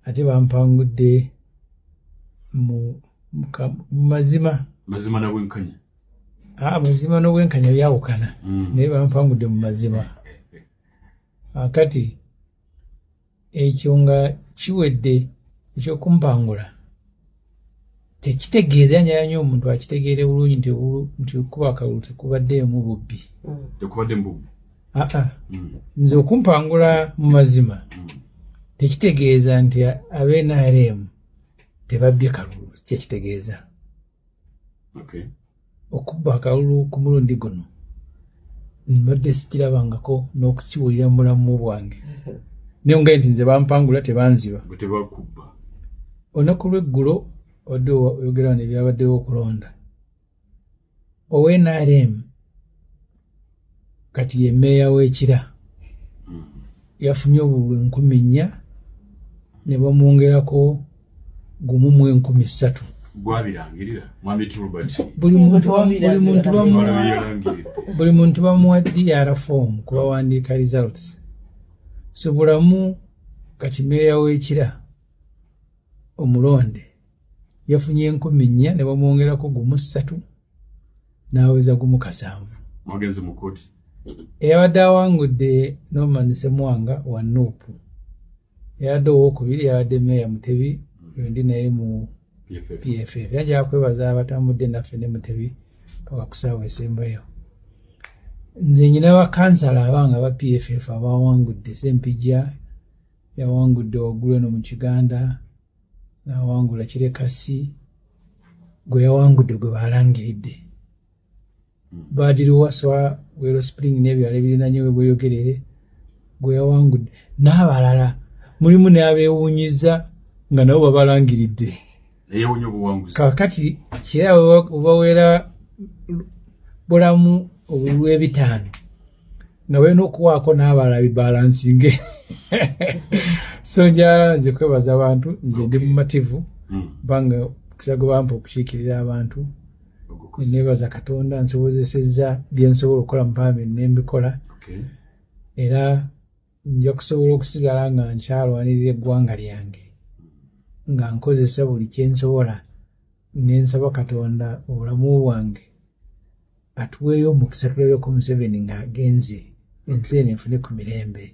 ate bampangudde mu mazima na bwenkanya. Mazima n'obwenkanya byawukana naye bampangudde mu mazima. Kati ekyo nga kiwedde ekyokumpangula tekitegeeza nyanya omuntu akitegeere bulungi nti okuba akalulu tekubaddeemu bubbi. Nze okumpangula mu mazima tekitegeeza nti ab'NRM tebabbye kalulu, kyekitegeeza. Okubba akalulu ku mulundi guno mbadde sikirabangako n'okukiwulira mu bulamu bwange. Naye nga nti nze bampangula tebanziba. Olunaku lw'eggulo odde oyogera n'ebyabaddewo okulonda. ONRM kati ye mmeeya w'Ekira yafunye obululu 4,000 ne bamwongerako 1,300. Gwabirangirira Mwami Trubert. Buli muntu bamuwa DR form kubawandiika results. So bulamu kati mmeeya w'Ekira omulonde yafunye 4,000 ne bamwongerako 3 n'aweza 7. Mwagenze mu kkooti. Eyabadde awangudde Norman Ssemwanga wa Nuupu. Eyadde owookubiri yabadde Meeya Mutebi ndi naye mu PFF. Yajja kwebaza abatambudde naffe ne Mutebi paka ku ssaawa esembayo. Nze nyina bakansala abanga ba PFF abawangudde. Sempijja yawangudde waggulu eno mu Kiganda, n'awangula Kirekasi, gwe yawangudde gwe balangiridde. Badiri Waswa, Wero Spring n'ebyalo ebirinaanye we bweyogerere gwe yawangudde. N'abalala mulimu n'abeewuunyiza nga nabo babalangiridde. Kakati kirawe obawera bulamu obululu 5 nga balina okuwaako n'abalabi balansinge. So njala nze kwebaza abantu, nze ndi mumativu banga kusago bampa okukiikirira abantu. Nebaza Katonda nsobozesezza bye nsobola okukola mu palamenti n'embikola. Era nja kusobola okusigala nga nkyalwanirira eggwanga lyange nga nkozesa buli kye nsobola, n'ensaba Katonda obulamu bwange atuweeyo omukisa tulabeko Museveni ng'agenze ensi eno efune ku mirembe.